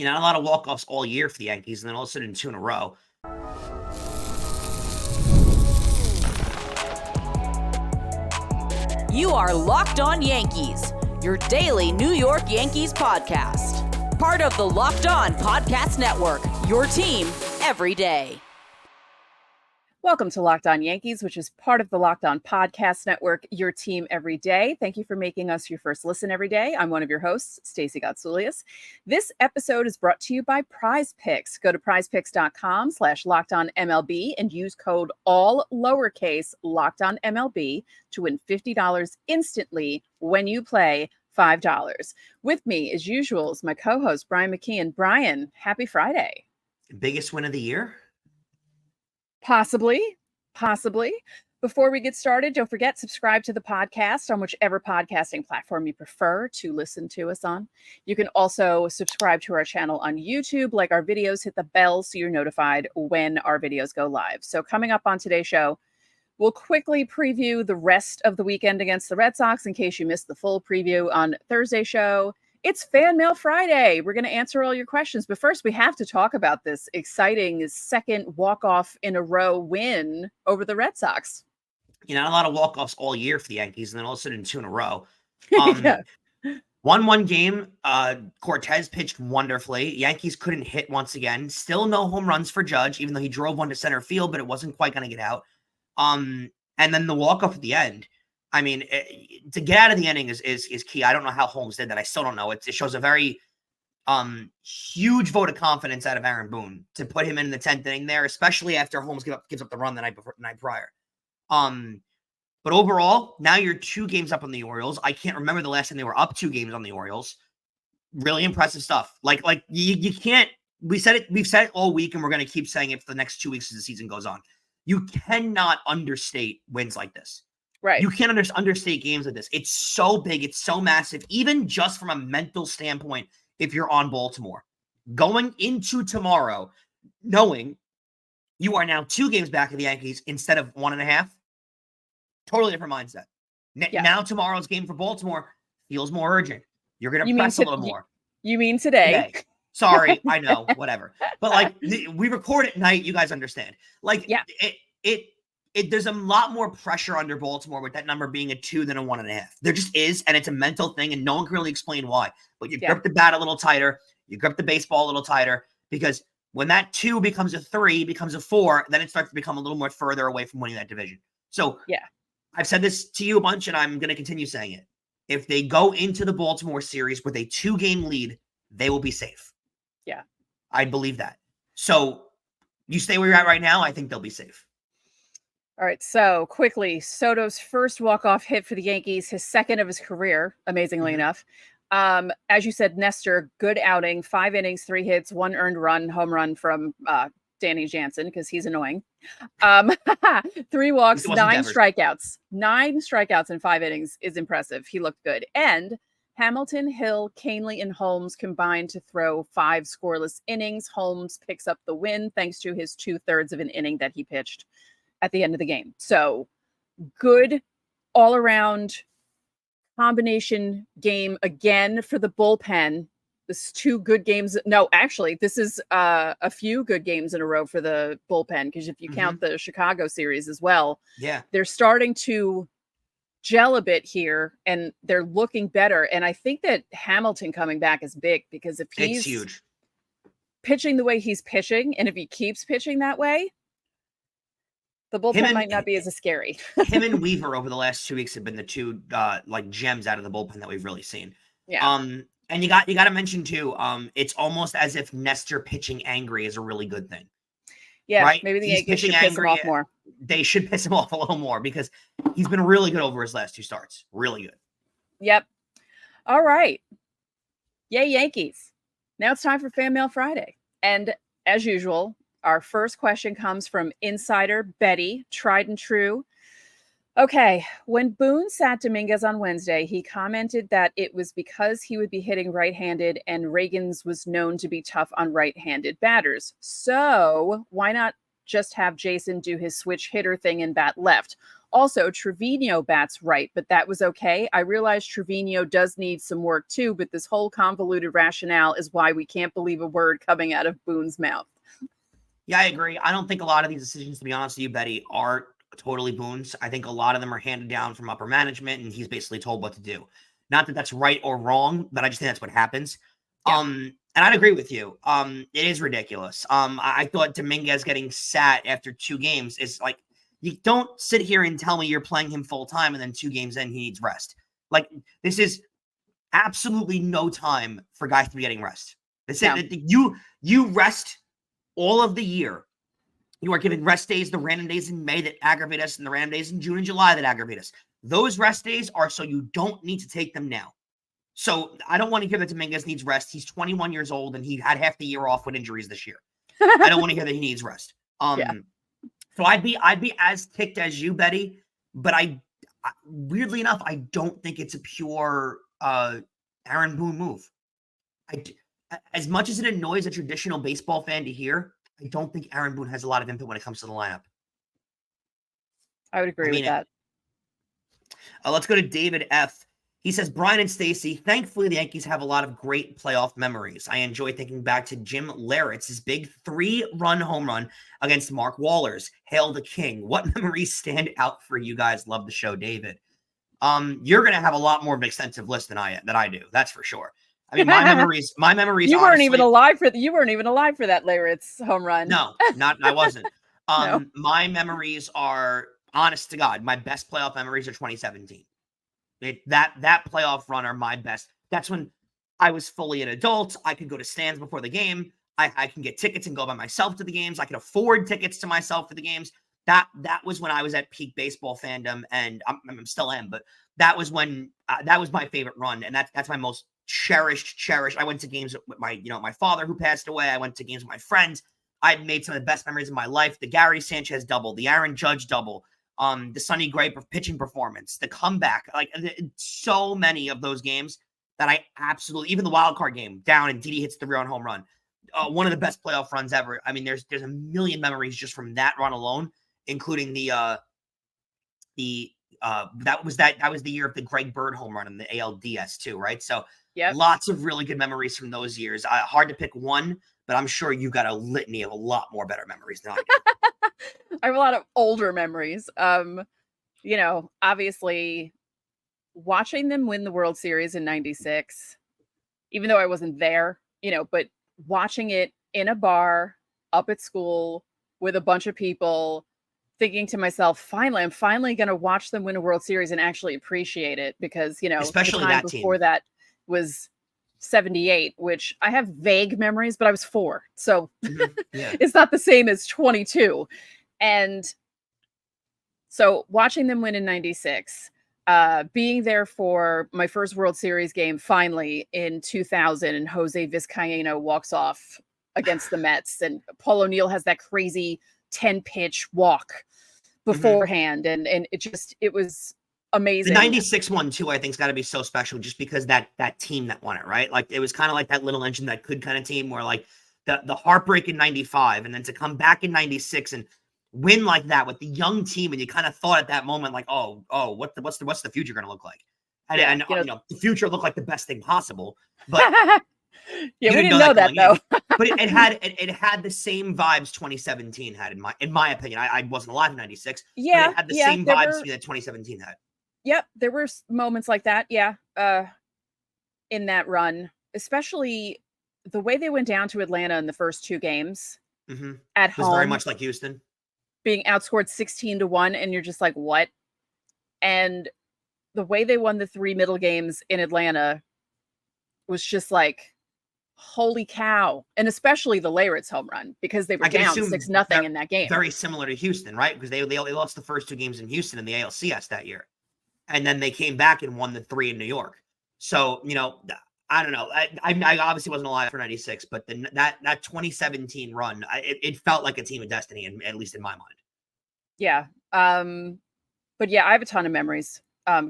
Not a lot of walk-offs all year for the Yankees, and then all of a sudden 2 in a row. You are Locked On Yankees, your daily New York Yankees podcast. Part of the Locked On Podcast Network, your team every day. Welcome to Locked On Yankees, which is part of the Locked On Podcast Network, your team every day. Thank you for making us your first listen every day. I'm one of your hosts, Stacey Gotsoulias. This episode is brought to you by PrizePicks. Go to prizepicks.com/LockedOnMLB and use code all lowercase LockedOnMLB to win $50 instantly when you play $5. With me, as usual, is my co-host, Brian McKeon. Brian, happy Friday. Biggest win of the year? Possibly. Before we get started, don't forget, subscribe to the podcast on whichever podcasting platform you prefer to listen to us on. You can also subscribe to our channel on YouTube, like our videos, hit the bell so you're notified when our videos go live. So coming up on today's show, we'll quickly preview the rest of the weekend against the Red Sox in case you missed the full preview on Thursday's show. It's Fanmail Friday. We're going to answer all your questions. But first, we have to talk about this exciting second walk-off in a row win over the Red Sox. Not a lot of walk-offs all year for the Yankees, and then all of a sudden 2 in a row. Yeah. 1-1 game. Cortez pitched wonderfully. Yankees couldn't hit once again. Still no home runs for Judge, even though he drove one to center field, but it wasn't quite going to get out. And then the walk-off at the end. I mean, to get out of the inning is key. I don't know how Holmes did that. I still don't know. It shows a very huge vote of confidence out of Aaron Boone to put him in the 10th inning there, especially after Holmes gives up the run the night prior. But overall, now you're 2 games up on the Orioles. I can't remember the last time they were up 2 games on the Orioles. Really impressive stuff. Like you can't. We've said it all week, and we're going to keep saying it for the next 2 weeks as the season goes on. You cannot understate wins like this. Right. You can't understate games like this. It's so big. It's so massive, even just from a mental standpoint. If you're on Baltimore, going into tomorrow, knowing you are now 2 games back of the Yankees instead of 1.5, totally different mindset. Now tomorrow's game for Baltimore feels more urgent. You're going to press a little more. You mean today? Sorry, I know, whatever. But we record at night. You guys understand. There's a lot more pressure under Baltimore with that number being a 2 than a 1.5. There just is, and it's a mental thing, and no one can really explain why. But you grip the bat a little tighter, you grip the baseball a little tighter, because when that 2 becomes a 3, becomes a 4, then it starts to become a little more further away from winning that division. So I've said this to you a bunch, and I'm going to continue saying it. If they go into the Baltimore series with a 2-game lead, they will be safe. Yeah. I believe that. So you stay where you're at right now, I think they'll be safe. All right, so quickly, Soto's first walk-off hit for the Yankees, his second of his career, amazingly enough. As you said, Nestor, good outing, 5 innings, 3 hits, 1 earned run, home run from Danny Jansen, because he's annoying. 3 walks, 9 strikeouts. 9 strikeouts in 5 innings is impressive. He looked good. And Hamilton, Hill, Canely, and Holmes combined to throw 5 scoreless innings. Holmes picks up the win thanks to his 2/3 of an inning that he pitched at the end of the game. So good all around combination game again for the bullpen. This is 2 good games. No, actually, this is a few good games in a row for the bullpen, because if you count the Chicago series as well, they're starting to gel a bit here, and they're looking better. And I think that Hamilton coming back is big, because if he's huge. Pitching the way he's pitching, and if he keeps pitching that way, the bullpen might not be as scary. Him and Weaver over the last 2 weeks have been the 2 gems out of the bullpen that we've really seen. Yeah. And you got to mention too, it's almost as if Nestor pitching angry is a really good thing. Yeah, right? Maybe the Yankees should piss him off more. They should piss him off a little more, because he's been really good over his last 2 starts. Really good. Yep. All right. Yay, Yankees. Now it's time for Fanmail Friday. And as usual, our first question comes from insider Betty, tried and true. Okay, when Boone sat Dominguez on Wednesday, he commented that it was because he would be hitting right-handed, and Reagan's was known to be tough on right-handed batters. So why not just have Jason do his switch hitter thing and bat left. Also, Trevino bats right, but that was okay. I realize Trevino does need some work too, but this whole convoluted rationale is why we can't believe a word coming out of Boone's mouth. Yeah, I agree. I don't think a lot of these decisions, to be honest with you, Betty, are totally Boone's. I think a lot of them are handed down from upper management, and he's basically told what to do. Not that that's right or wrong, but I just think that's what happens. Yeah. And I'd agree with you. It is ridiculous. I thought Dominguez getting sat after 2 games is like, you don't sit here and tell me you're playing him full time and then 2 games in he needs rest. Like, this is absolutely no time for guys to be getting rest. You rest all of the year. You are giving rest days, the random days in May that aggravate us, and the random days in June and July that aggravate us. Those rest days are so you don't need to take them now. So I don't want to hear that Dominguez needs rest. He's 21 years old and he had half the year off with injuries this year. I don't want to hear that he needs rest. So I'd be as ticked as you, Betty, but I weirdly enough, I don't think it's a pure Aaron Boone move. As much as it annoys a traditional baseball fan to hear, I don't think Aaron Boone has a lot of input when it comes to the lineup. I would agree with that. Let's go to David F. He says, Brian and Stacey, thankfully the Yankees have a lot of great playoff memories. I enjoy thinking back to Jim Laritz's big 3-run home run against Mark Wallers. Hail the King. What memories stand out for you guys? Love the show, David. You're going to have a lot more of an extensive list than I do. That's for sure. I mean, my memories. You weren't even alive for that Laritz's home run. No, I wasn't. No. My memories are, honest to God, my best playoff memories are 2017. That playoff run are my best. That's when I was fully an adult. I could go to stands before the game. I can get tickets and go by myself to the games. I could afford tickets to myself for the games. That was when I was at peak baseball fandom, and I'm still am. But that was when that was my favorite run, and that's my most cherished. I went to games with my father who passed away. I went to games with my friends. I made some of the best memories of my life. The Gary Sanchez double, the Aaron Judge double. The Sonny Gray pitching performance, the comeback, like so many of those games that I absolutely, even the wild card game down and Didi hits the 3-run home run, one of the best playoff runs ever. I mean, there's a million memories just from that run alone, including that was the year of the Greg Bird home run in the ALDS too, right? So lots of really good memories from those years. Hard to pick one, but I'm sure you've got a litany of a lot more better memories than I do. I have a lot of older memories. Obviously watching them win the World Series in 96, even though I wasn't there, but watching it in a bar up at school with a bunch of people, thinking to myself, I'm finally going to watch them win a World Series and actually appreciate it, because, especially the time that before team. that was 78, which I have vague memories, but I was 4. So it's not the same as 22. And so watching them win in 96, being there for my first World Series game, finally in 2000, and Jose Vizcaíno walks off against the Mets, and Paul O'Neill has that crazy 10-pitch walk beforehand. And it was amazing. The 96 one too, I think, has got to be so special just because that team that won it, right? Like, it was kind of like that little engine that could kind of team where, like, the heartbreak in 95 and then to come back in 96 and win like that with the young team, and you kind of thought at that moment, like, what's the future going to look like? And the future looked like the best thing possible, but we didn't know that though. But it had the same vibes 2017 had, in my opinion. I wasn't alive in 96. Yeah, but it had the same vibes that 2017 had. Yep, there were moments like that. Yeah, in that run, especially the way they went down to Atlanta in the first 2 games at home. It was very much like Houston. Being outscored 16-1, and you're just like, what? And the way they won the 3 middle games in Atlanta was just like, holy cow. And especially the Laritz's home run, because they were down 6-0 in that game. Very similar to Houston, right? Because they lost the first 2 games in Houston in the ALCS that year. And then they came back and won the 3 in New York. So, I don't know. I obviously wasn't alive for 96, but that 2017 run, it felt like a team of destiny, at least in my mind. Yeah. But yeah, I have a ton of memories.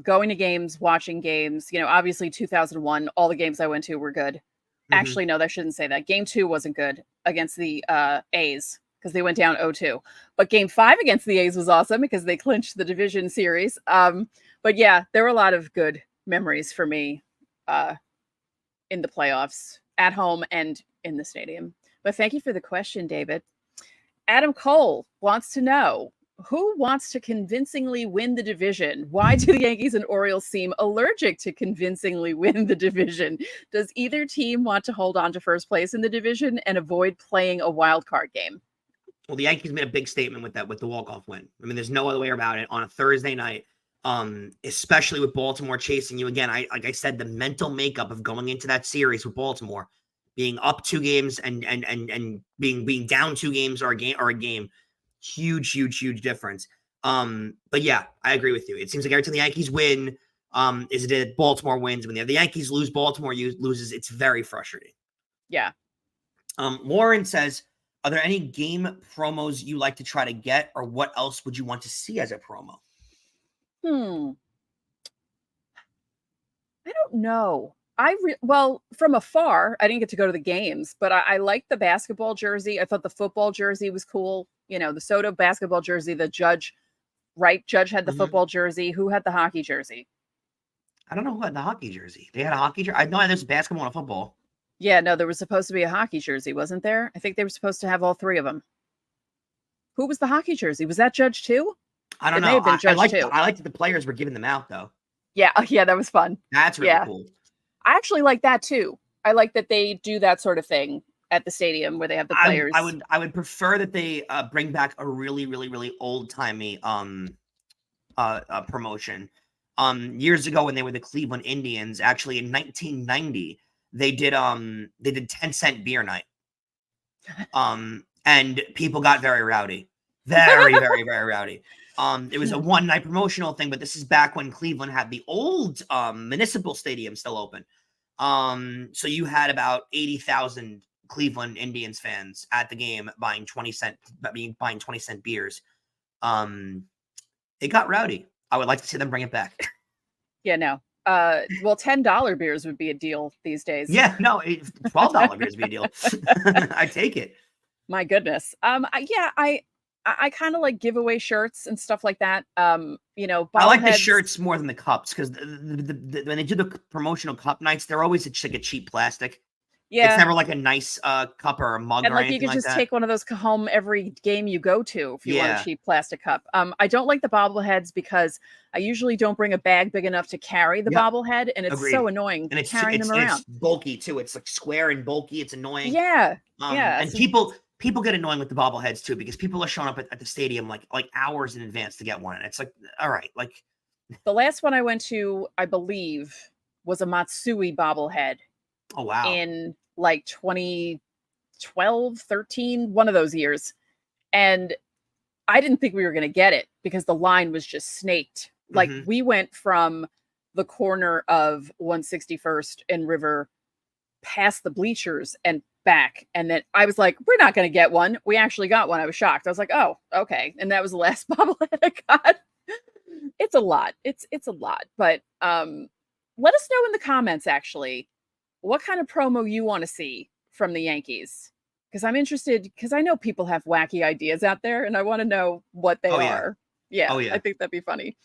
Going to games, watching games, obviously 2001, all the games I went to were good. Actually, no, I shouldn't say that. Game 2 wasn't good against the A's, because they went down 0-2. But game 5 against the A's was awesome because they clinched the division series. But yeah, there were a lot of good memories for me in the playoffs, at home and in the stadium. But thank you for the question, David. Adam Cole wants to know, who wants to convincingly win the division? Why do the Yankees and Orioles seem allergic to convincingly win the division? Does either team want to hold on to first place in the division and avoid playing a wild card game? Well, the Yankees made a big statement with the walk-off win. I mean, there's no other way about it on a Thursday night, especially with Baltimore chasing you again. Like I said, the mental makeup of going into that series with Baltimore, being up 2 games and being down 2 games or a game. Huge difference. But yeah, I agree with you. It seems like every time the Yankees win, is it that Baltimore wins? When the Yankees lose, Baltimore loses. It's very frustrating. Yeah. Lauren says, are there any game promos you like to try to get, or what else would you want to see as a promo? I don't know. Well, from afar, I didn't get to go to the games, but I liked the basketball jersey. I thought the football jersey was cool. You know, the Soto basketball jersey, the Judge had the football jersey. Who had the hockey jersey? I don't know who had the hockey jersey. They had a hockey jersey? I know there's basketball and football. Yeah, no, there was supposed to be a hockey jersey, wasn't there? I think they were supposed to have all 3 of them. Who was the hockey jersey? Was that Judge too? I don't know. May have been Judge too. I liked that the players were giving them out, though. Yeah, that was fun. That's really cool. I actually like that too. I like that they do that sort of thing at the stadium where they have the players. I would prefer that they bring back a really old-timey promotion. Years ago when they were the Cleveland Indians, actually in 1990, they did 10-cent beer night. And people got very rowdy. Very rowdy. It was a one-night promotional thing, but this is back when Cleveland had the old municipal stadium still open. So you had about 80,000 Cleveland Indians fans at the game buying 20-cent beers. It got rowdy. I would like to see them bring it back. Yeah, no. Well, $10 beers would be a deal these days. Yeah, no, $12 beers would be a deal. I take it. My goodness. I kind of like giveaway shirts and stuff like that. You know, I like the shirts more than the cups because when they do the promotional cup nights, they're always like a cheap plastic. Yeah, it's never like a nice cup or a mug. And or like you could just take one of those home every game you go to if you want a cheap plastic cup. I don't like the bobbleheads because I usually don't bring a bag big enough to carry the bobblehead, and it's so annoying and carrying them around. It's bulky too. It's like square and bulky. It's annoying. Yeah, and people get annoying with the bobbleheads too because people are showing up at the stadium like hours in advance to get one, and it's like, all right, like the last one I went to, I believe, was a Matsui bobblehead. Oh, wow. In like 2012, 13, one of those years. And I didn't think we were going to get it because the line was just snaked. Like we went from the corner of 161st and River past the bleachers and back. And then I was like, we're not going to get one. We actually got one. I was shocked. I was like, oh, okay. And that was the last bobblehead I got. It's a lot. It's a lot. But let us know in the comments, actually, what kind of promo you want to see from the Yankees, because I'm interested, because I know people have wacky ideas out there and I want to know what they are. Yeah. I think that'd be funny.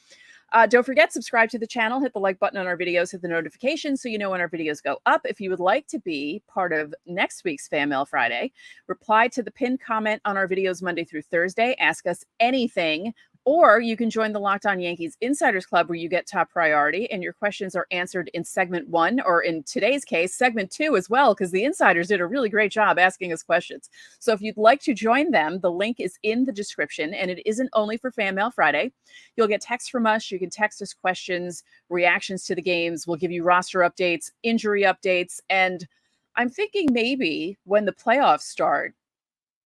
Don't forget, subscribe to the channel, hit the like button on our videos, hit the notifications so you know when our videos go up. If you would like to be part of next week's Fanmail Friday, reply to the pinned comment on our videos Monday through Thursday. Ask us anything. Or you can join the Locked On Yankees Insiders Club, where you get top priority and your questions are answered in segment 1, or in today's case, segment 2 as well, because the insiders did a really great job asking us questions. So if you'd like to join them, the link is in the description, and it isn't only for Fanmail Friday. You'll get texts from us. You can text us questions, reactions to the games. We'll give you roster updates, injury updates, and I'm thinking maybe when the playoffs start,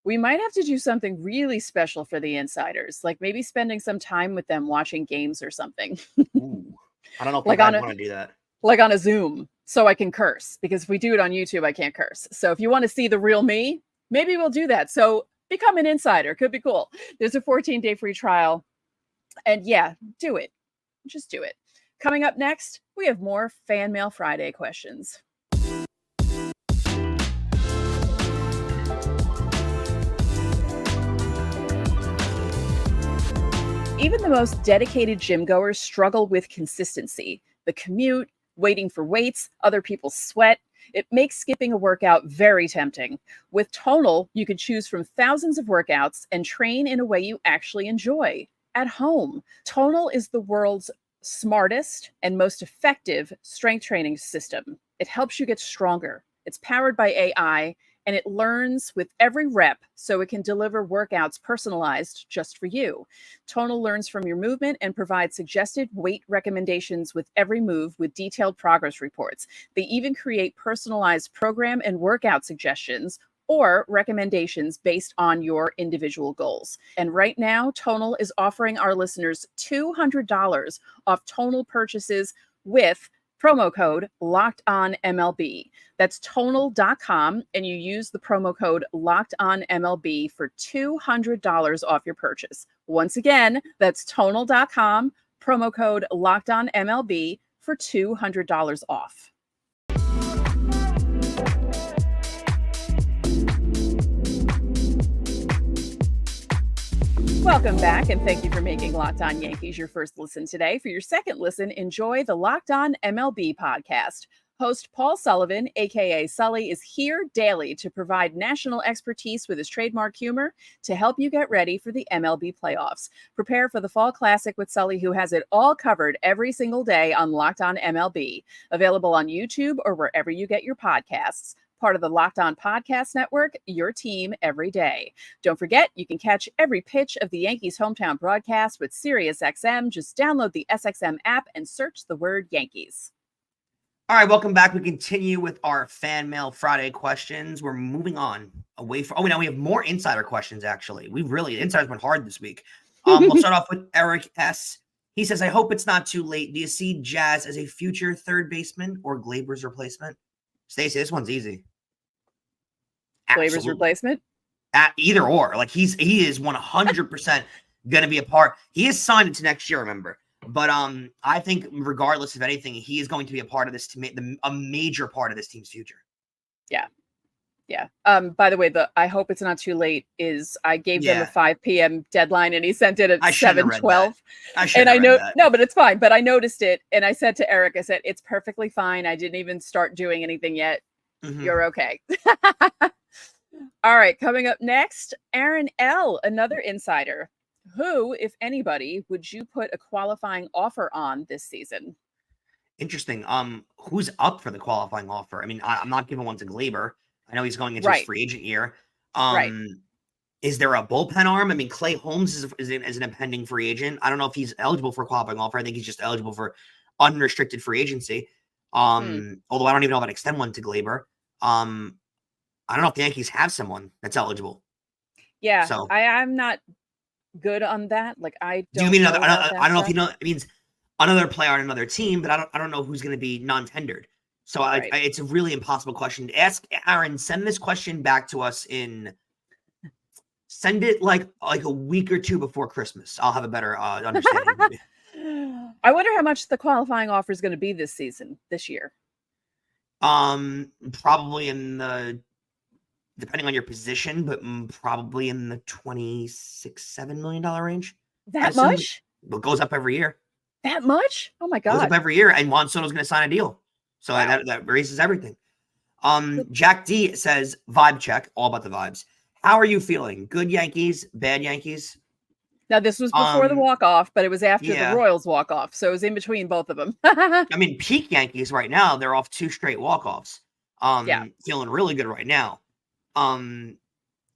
we might have to do something really special for the insiders, like maybe spending some time with them watching games or something. Ooh, I don't know if I want to do that. Like on a Zoom, so I can curse, because if we do it on YouTube, I can't curse. So if you want to see the real me, maybe we'll do that. So become an insider. Could be cool. There's a 14-day free trial. And yeah, do it. Just do it. Coming up next, we have more Fanmail Friday questions. even the most dedicated gym goers struggle with consistency. The commute, waiting for weights, other people's sweat. It makes skipping a workout very tempting. With Tonal, you can choose from thousands of workouts and train in a way you actually enjoy at home. Tonal is the world's smartest and most effective strength training system. It helps you get stronger. It's powered by AI, and it learns with every rep so it can deliver workouts personalized just for you. Tonal learns from your movement and provides suggested weight recommendations with every move with detailed progress reports. They even create personalized program and workout suggestions or recommendations based on your individual goals. And right now, Tonal is offering our listeners $200 off Tonal purchases with promo code LOCKEDONMLB. That's tonal.com, and you use the promo code LOCKEDONMLB for $200 off your purchase. Once again, that's tonal.com, promo code LOCKEDONMLB for $200 off. Welcome back, and thank you for making Locked On Yankees your first listen today. For your second listen, enjoy the Locked On MLB podcast. Host Paul Sullivan, aka Sully, is here daily to provide national expertise with his trademark humor to help you get ready for the MLB playoffs. Prepare for the Fall Classic with Sully, who has it all covered every single day on Locked On MLB. Available on YouTube or wherever you get your podcasts. Part of the Locked On Podcast Network, your team every day. Don't forget, you can catch every pitch of the Yankees hometown broadcast with SiriusXM. Just download the SXM app and search the word Yankees. All right, welcome back. We continue with our Fanmail Friday questions. We're moving on away from... now we have more insider questions, actually. Insiders went hard this week. We'll start off with Eric S. He says, I hope it's not too late. Do you see Jazz as a future third baseman or Glaber's replacement? Stacey, this one's easy. Glaber's replacement? At either or. Like, he is 100% going to be a part. He is signed into next year, remember. But I think regardless of anything, he is going to be a part of this, a major part of this team's future. Yeah. Yeah. By the way, I hope it's not too late is I gave them a 5 p.m. deadline and he sent it at 7:12. And I know, no, but it's fine. But I noticed it and I said to Eric, I said, it's perfectly fine. I didn't even start doing anything yet. Mm-hmm. You're okay. All right. Coming up next, Aaron L., another insider. Who, if anybody, would you put a qualifying offer on this season? Interesting. Who's up for the qualifying offer? I mean, I'm not giving one to Glaber. I know he's going into his free agent year. Is there a bullpen arm? I mean, Clay Holmes is an impending free agent. I don't know if he's eligible for a qualifying offer. I think he's just eligible for unrestricted free agency. Although I don't even know if I'd extend one to Glaber. I don't know if the Yankees have someone that's eligible. Yeah, so I'm not good on that. Like, I don't. Do you mean another? I don't know if you know. It means another player on another team, but I don't know who's going to be non-tendered. So it's a really impossible question to ask. Aaron, send this question back to us send it like a week or two before Christmas. I'll have a better understanding. I wonder how much the qualifying offer is going to be this year. Probably depending on your position, but probably in the $26-7 million range. That much? It goes up every year. That much? Oh my God. It goes up every year, and Juan Soto's going to sign a deal. So that raises everything. Jack D says, vibe check, all about the vibes. How are you feeling? Good Yankees, bad Yankees? Now, this was before the walk-off, but it was after the Royals walk-off, so it was in between both of them. I mean, peak Yankees right now, they're off 2 straight walk-offs. Feeling really good right now.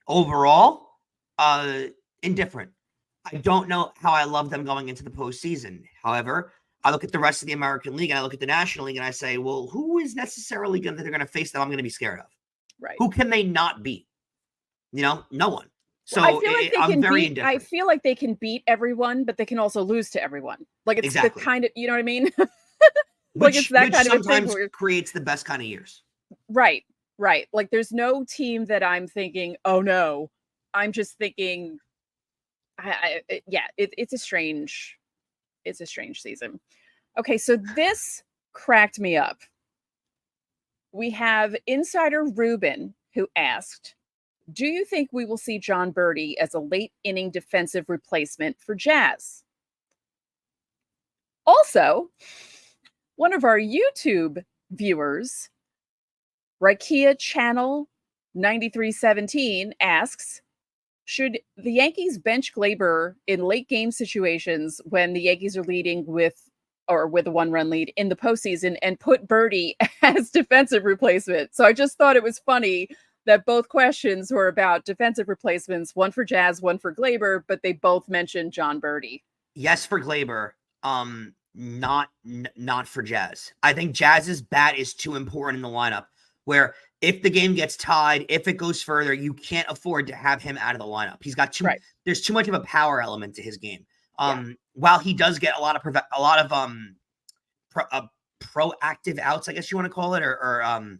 Overall, indifferent. I don't know how I love them going into the postseason. However, I look at the rest of the American League and I look at the National League and I say, well, who is necessarily they're going to face that I'm going to be scared of? Right. Who can they not beat? No one. So I feel like I'm very indifferent. I feel like they can beat everyone, but they can also lose to everyone. Like, it's the kind of, you know what I mean? Like, it's that kind of thing where creates the best kind of years. Right. Right. Like, there's no team that I'm thinking, oh no. I'm just thinking, it's a strange season. Okay, so this cracked me up. We have insider Ruben who asked, do you think we will see John Birdie as a late inning defensive replacement for Jazz? Also, one of our YouTube viewers, Rakia Channel 9317, asks, should the Yankees bench Glaber in late game situations when the Yankees are leading with a 1-run lead in the postseason and put Birdie as defensive replacement? So I just thought it was funny that both questions were about defensive replacements, one for Jazz, one for Glaber, but they both mentioned John Birdie. Yes, for Glaber, not for Jazz. I think Jazz's bat is too important in the lineup, where if the game gets tied, if it goes further, you can't afford to have him out of the lineup. He's got there's too much of a power element to his game. While he does get a lot of proactive outs, I guess you want to call it, or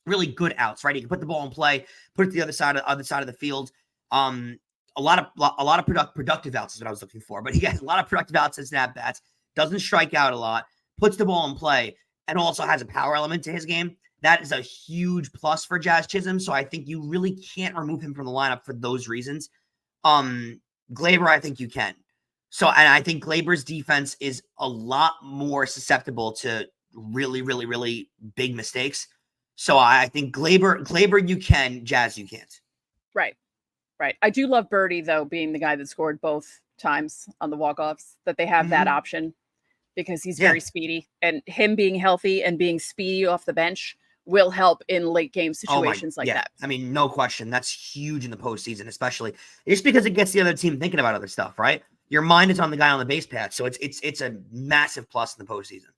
really good outs, right? He can put the ball in play, put it to the other side of the field. A lot of productive outs is what I was looking for, but he has a lot of productive outs and snap bats, doesn't strike out a lot, puts the ball in play, and also has a power element to his game. That is a huge plus for Jazz Chisholm. So I think you really can't remove him from the lineup for those reasons. Glaber, I think you can. So, and I think Glaber's defense is a lot more susceptible to really, really, really big mistakes. So I think Glaber you can, Jazz you can't. Right. I do love Birdie, though, being the guy that scored both times on the walk-offs, that they have that option because he's very speedy. And him being healthy and being speedy off the bench will help in late game situations that. I mean, no question. That's huge in the postseason, especially just because it gets the other team thinking about other stuff, right? Your mind is on the guy on the base path. So it's a massive plus in the postseason.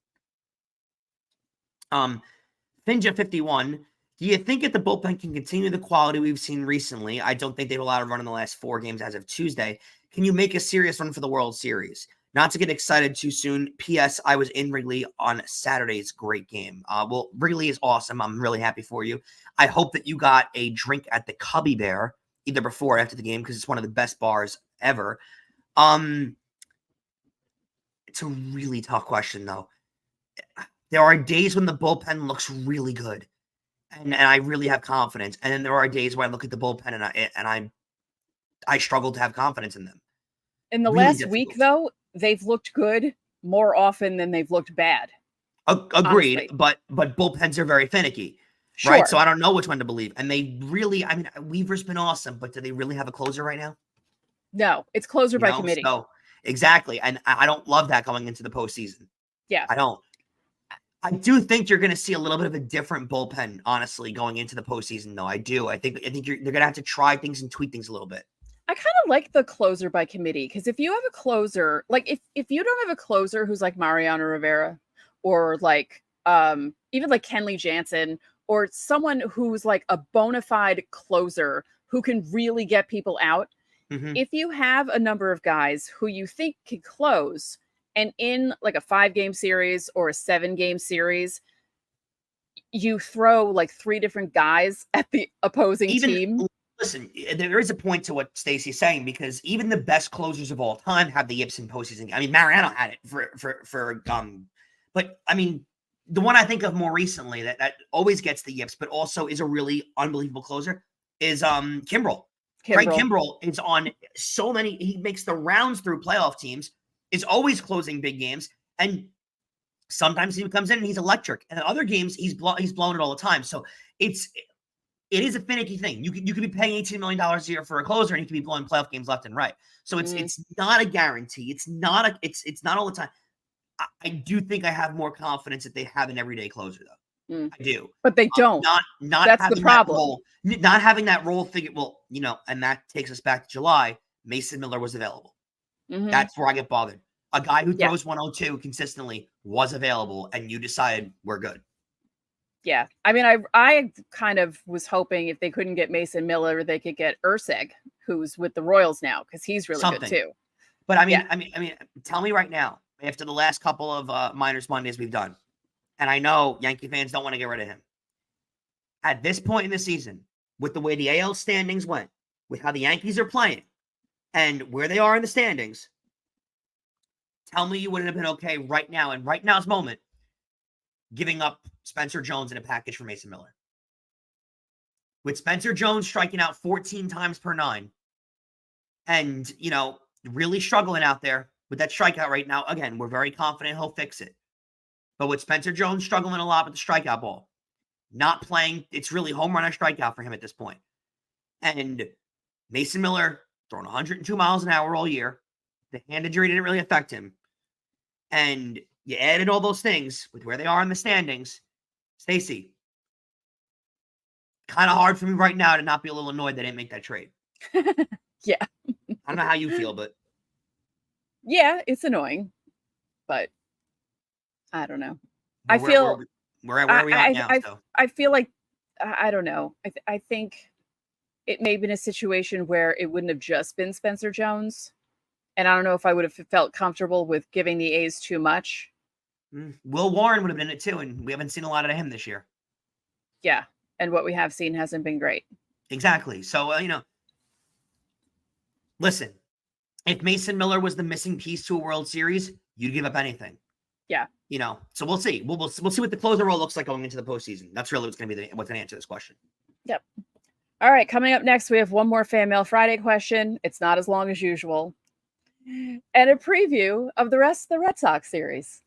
Finja 51. Do you think if the bullpen can continue the quality we've seen recently? I don't think they've allowed a run in the last 4 games as of Tuesday. Can you make a serious run for the World Series? Not to get excited too soon. P.S. I was in Wrigley on Saturday's great game. Well, Wrigley is awesome. I'm really happy for you. I hope that you got a drink at the Cubby Bear either before or after the game because it's one of the best bars ever. It's a really tough question, though. There are days when the bullpen looks really good, and I really have confidence. And then there are days where I look at the bullpen and I struggle to have confidence in them. In the last week, though, they've looked good more often than they've looked bad. Agreed, honestly. but bullpens are very finicky, right? So I don't know which one to believe. And they really, I mean, Weaver's been awesome, but do they really have a closer right now? No, it's closer by committee. So exactly, and I don't love that going into the postseason. Yeah, I don't. I do think you're going to see a little bit of a different bullpen, honestly, going into the postseason. Though I do. I think they're going to have to try things and tweak things a little bit. I kind of like the closer by committee because if you have a closer, like if you don't have a closer who's like Mariano Rivera or like even like Kenley Jansen or someone who's like a bona fide closer who can really get people out, if you have a number of guys who you think can close and in like a 5-game series or a 7-game series, you throw like 3 different guys at the opposing team. Listen, there is a point to what Stacey's saying because even the best closers of all time have the yips in postseason. I mean, Mariano had it but I mean, the one I think of more recently that always gets the yips, but also is a really unbelievable closer is Kimbrel. Craig Kimbrel is on so many. He makes the rounds through playoff teams. Is always closing big games, and sometimes he comes in and he's electric. And in other games, he's blown it all the time. So it is a finicky thing. You could be paying $18 million a year for a closer, and he could be blowing playoff games left and right. So it's not a guarantee. It's not all the time. I do think I have more confidence that they have an everyday closer though. I do, but they don't. Not that's having the problem. Not having that role figure. Well, and that takes us back to July. Mason Miller was available. That's where I get bothered. A guy who throws 102 consistently was available, and you decided we're good. Yeah. I mean, I kind of was hoping if they couldn't get Mason Miller, they could get Urseg, who's with the Royals now, because he's really good too. But I mean, tell me right now, after the last couple of Minors Mondays we've done, and I know Yankee fans don't want to get rid of him. At this point in the season, with the way the AL standings went, with how the Yankees are playing, and where they are in the standings, tell me you wouldn't have been okay right now, in right now's moment, giving up Spencer Jones in a package for Mason Miller. With Spencer Jones striking out 14 times per 9 and, really struggling out there, with that strikeout rate. Now, again, we're very confident he'll fix it. But with Spencer Jones struggling a lot with the strikeout ball, not playing, it's really home run or strikeout for him at this point. And Mason Miller throwing 102 miles an hour all year. The hand injury didn't really affect him. And you added all those things with where they are in the standings. Stacey, kind of hard for me right now to not be a little annoyed they didn't make that trade. Yeah. I don't know how you feel, but yeah, it's annoying, but I don't know. where are we at now? I feel like, I don't know. I think it may have been a situation where it wouldn't have just been Spencer Jones. And I don't know if I would have felt comfortable with giving the A's too much. Will Warren would have been in it too, and we haven't seen a lot of him this year. Yeah, and what we have seen hasn't been great. Exactly. So, listen, if Mason Miller was the missing piece to a World Series, you'd give up anything. Yeah. So we'll see. We'll see what the closer role looks like going into the postseason. That's really what's going to be what's going to answer this question. Yep. All right, coming up next, we have one more Fanmail Friday question. It's not as long as usual. And a preview of the rest of the Red Sox series.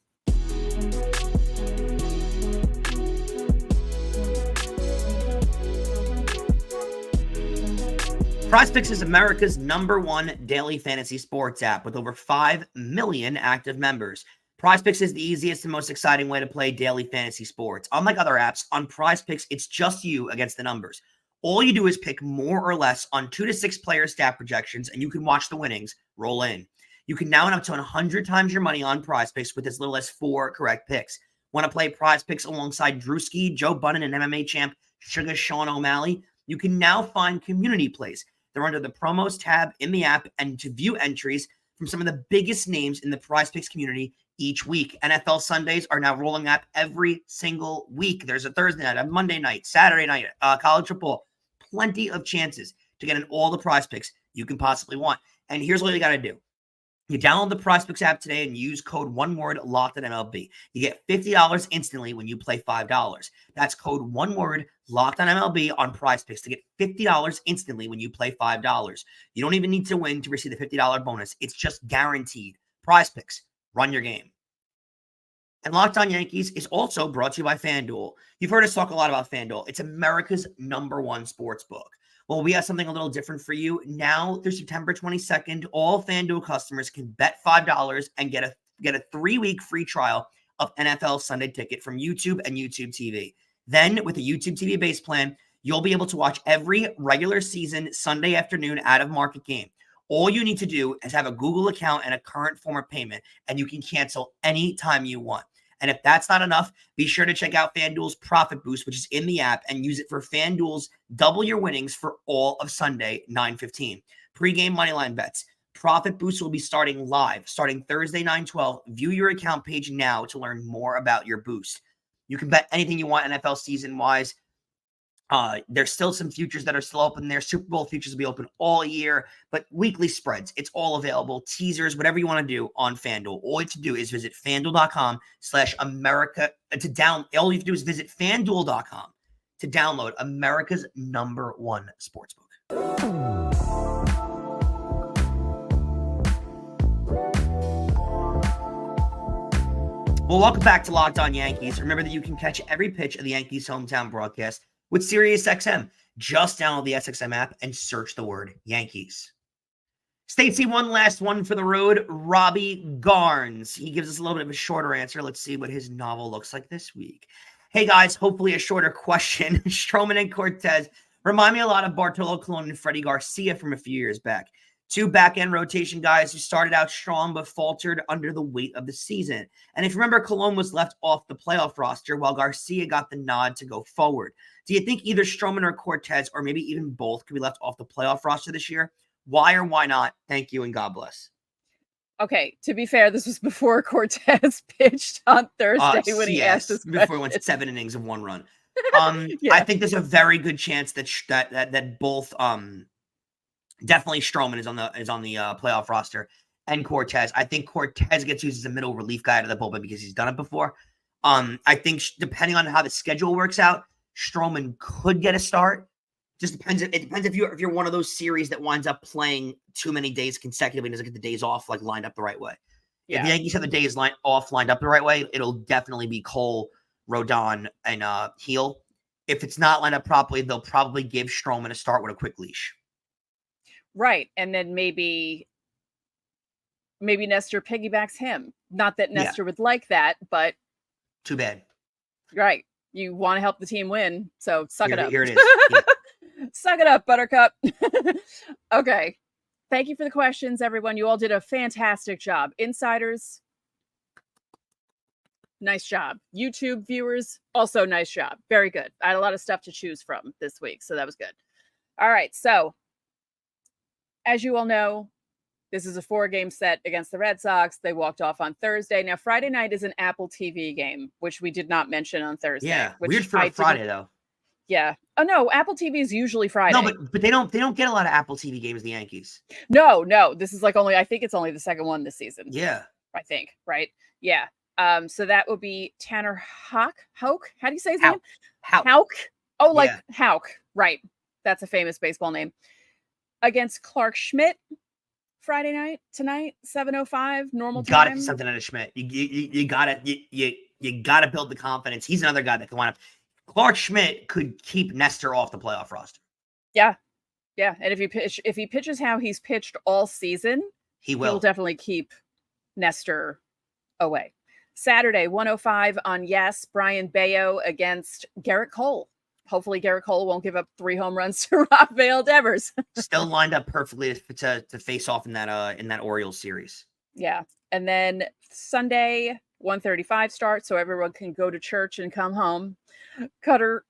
PrizePicks is America's #1 daily fantasy sports app with over 5 million active members. PrizePicks is the easiest and most exciting way to play daily fantasy sports. Unlike other apps, on PrizePicks, it's just you against the numbers. All you do is pick more or less on 2 to 6 player stat projections, and you can watch the winnings roll in. You can now win up to 100 times your money on PrizePicks with as little as 4 correct picks. Want to play PrizePicks alongside Drewski, Joe Budden, and MMA champ Sugar Sean O'Malley? You can now find community plays. They're under the promos tab in the app, and to view entries from some of the biggest names in the PrizePicks community each week. NFL Sundays are now rolling out every single week. There's a Thursday night, a Monday night, Saturday night, college football. Plenty of chances to get in all the PrizePicks you can possibly want. And here's what you got to do. You download the PrizePicks app today and use code one word LOCKEDONMLB. You get $50 instantly when you play $5. That's code one word LOCKEDONMLB on PrizePicks to get $50 instantly when you play $5. You don't even need to win to receive the $50 bonus. It's just guaranteed. PrizePicks, run your game. And Locked On Yankees is also brought to you by FanDuel. You've heard us talk a lot about FanDuel. It's America's #1 sports book. Well, we have something a little different for you. Now through September 22nd, all FanDuel customers can bet $5 and get a 3-week free trial of NFL Sunday Ticket from YouTube and YouTube TV. Then with a YouTube TV base plan, you'll be able to watch every regular season Sunday afternoon out-of-market game. All you need to do is have a Google account and a current form of payment, and you can cancel anytime you want. And if that's not enough, be sure to check out FanDuel's Profit Boost, which is in the app, and use it for FanDuel's double your winnings for all of Sunday, 9/15. Pre-game moneyline bets. Profit Boost will be starting Thursday, 9/12. View your account page now to learn more about your boost. You can bet anything you want NFL season-wise. There's still some futures that are still open there. Super Bowl futures will be open all year, but weekly spreads, it's all available. Teasers, whatever you want to do on FanDuel. All you have to do is visit FanDuel.com/America all you have to do is visit FanDuel.com to download America's #1 sportsbook. Well, welcome back to Locked On Yankees. Remember that you can catch every pitch of the Yankees hometown broadcast with SiriusXM. Just download the SXM app and search the word Yankees. Stacey, one last one for the road. Robbie Garnes. He gives us a little bit of a shorter answer. Let's see what his novel looks like this week. Hey, guys, hopefully a shorter question. Stroman and Cortez remind me a lot of Bartolo Colon and Freddie Garcia from a few years back. 2 back-end rotation guys who started out strong but faltered under the weight of the season. And if you remember, Colon was left off the playoff roster while Garcia got the nod to go forward. Do you think either Stroman or Cortez, or maybe even both, could be left off the playoff roster this year? Why or why not? Thank you and God bless. Okay, to be fair, this was before Cortez pitched on Thursday when he asked this question. Before he went 7 innings of 1 run. Yeah. I think there's a very good chance that both definitely Stroman is on the playoff roster, and Cortez. I think Cortez gets used as a middle relief guy out of the bullpen because he's done it before. I think depending on how the schedule works out, Stroman could get a start. Just depends. It depends if you're one of those series that winds up playing too many days consecutively and doesn't get the days off lined up the right way. Yeah. If the Yankees have the days lined up the right way, it'll definitely be Cole, Rodon, and Heel. If it's not lined up properly, they'll probably give Stroman a start with a quick leash. Right. And then maybe Nestor piggybacks him. Not that Nestor would like that, but too bad. Right. You want to help the team win, so suck it up. Here it is. Yeah. Suck it up, Buttercup. Okay. Thank you for the questions, everyone. You all did a fantastic job. Insiders, nice job. YouTube viewers, also nice job. Very good. I had a lot of stuff to choose from this week, so that was good. All right. So, as you all know, this is a 4-game set against the Red Sox. They walked off on Thursday. Now, Friday night is an Apple TV game, which we did not mention on Thursday. Yeah, weird for a Friday, though. Yeah. Oh, no, Apple TV is usually Friday. No, but they don't get a lot of Apple TV games, the Yankees. No. This is I think it's only the second one this season. Yeah. I think, right? Yeah. So that would be Tanner Houck. How do you say his name? Houck. Oh, like Houck. Right. That's a famous baseball name. Against Clark Schmidt. Friday night, tonight, 7:05, normal time. Got to something out of Schmidt. You gotta build the confidence. He's another guy that can wind up. Clark Schmidt could keep Nestor off the playoff roster. Yeah. And if he pitches how he's pitched all season, he'll definitely keep Nestor away. Saturday, 1:05 on Yes, Brian Bayo against Garrett Cole. Hopefully Garrett Cole won't give up 3 home runs to Rafael Devers. Still lined up perfectly to face off in that Orioles series. Yeah. And then Sunday, 1:35 start, so everyone can go to church and come home. Cutter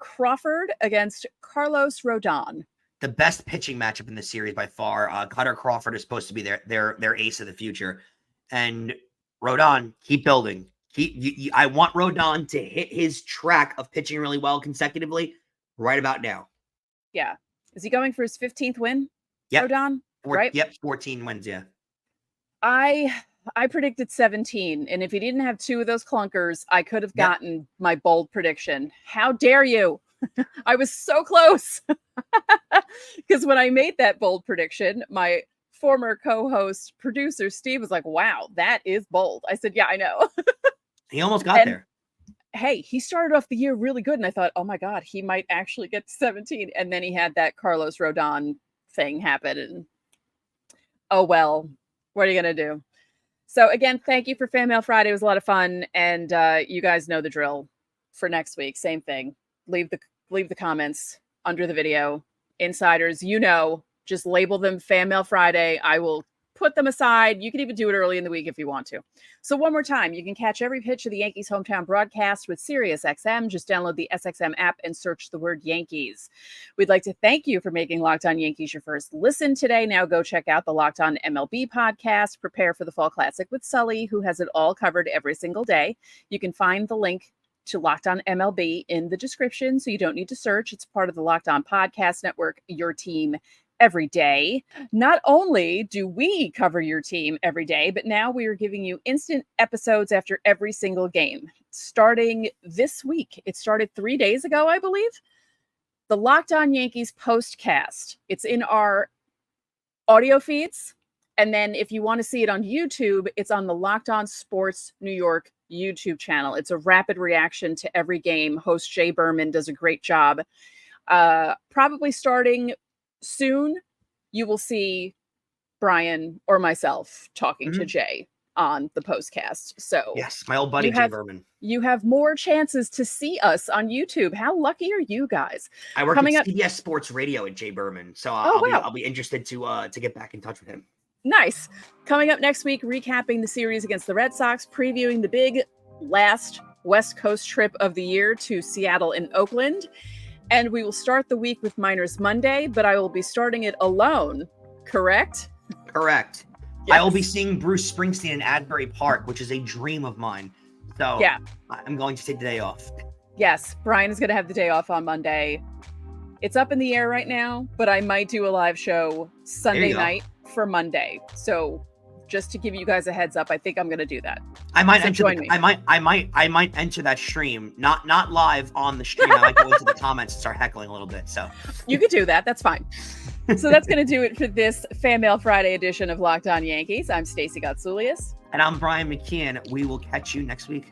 Crawford against Carlos Rodon. The best pitching matchup in the series by far. Cutter Crawford is supposed to be their ace of the future. And Rodon, keep building. I want Rodon to hit his track of pitching really well consecutively right about now. Yeah. Is he going for his 15th win? Yep. Rodon? Right? Yep. 14 wins. Yeah. I predicted 17. And if he didn't have 2 of those clunkers, I could have gotten my bold prediction. How dare you? I was so close. Because when I made that bold prediction, my former co-host producer, Steve, was like, wow, that is bold. I said, yeah, I know. He almost got there. Hey, he started off the year really good. And I thought, oh my God, he might actually get to 17. And then he had that Carlos Rodon thing happen. And oh, well, what are you going to do? So again, thank you for Fanmail Friday. It was a lot of fun. And you guys know the drill for next week. Same thing. Leave the comments under the video. Insiders, just label them Fanmail Friday. I will put them aside. You can even do it early in the week if you want to. So one more time, you can catch every pitch of the Yankees hometown broadcast with SiriusXM. Just download the SXM app and search the word Yankees. We'd like to thank you for making Locked On Yankees your first listen today. Now go check out the Locked On MLB podcast. Prepare for the Fall Classic with Sully, who has it all covered every single day. You can find the link to Locked On MLB in the description, so you don't need to search. It's part of the Locked On Podcast Network, your team every day. Not only do we cover your team every day, but now we are giving you instant episodes after every single game. Starting this week, it started 3 days ago, I believe. The Locked On Yankees postcast. It's in our audio feeds. And then if you want to see it on YouTube, it's on the Locked On Sports New York YouTube channel. It's a rapid reaction to every game. Host Jay Berman does a great job. Probably starting soon, you will see Brian or myself talking to Jay on the postcast. So yes, my old buddy Jay Berman. You have more chances to see us on YouTube. How lucky are you guys? I work at CBS Sports Radio at Jay Berman, so I'll be interested to get back in touch with him. Nice. Coming up next week, recapping the series against the Red Sox, previewing the big last West Coast trip of the year to Seattle and Oakland. And we will start the week with Miners Monday, but I will be starting it alone, correct? Correct. Yes. I will be seeing Bruce Springsteen in Asbury Park, which is a dream of mine. So yeah, I'm going to take the day off. Yes, Brian is going to have the day off on Monday. It's up in the air right now, but I might do a live show Sunday night for Monday. So just to give you guys a heads up, I think I'm going to do that. I might enter that stream, not live on the stream. I might go into the comments and start heckling a little bit. So you could do that. That's fine. So that's going to do it for this Fanmail Friday edition of Locked On Yankees. I'm Stacey Gotsoulias. And I'm Brian McKeon. We will catch you next week.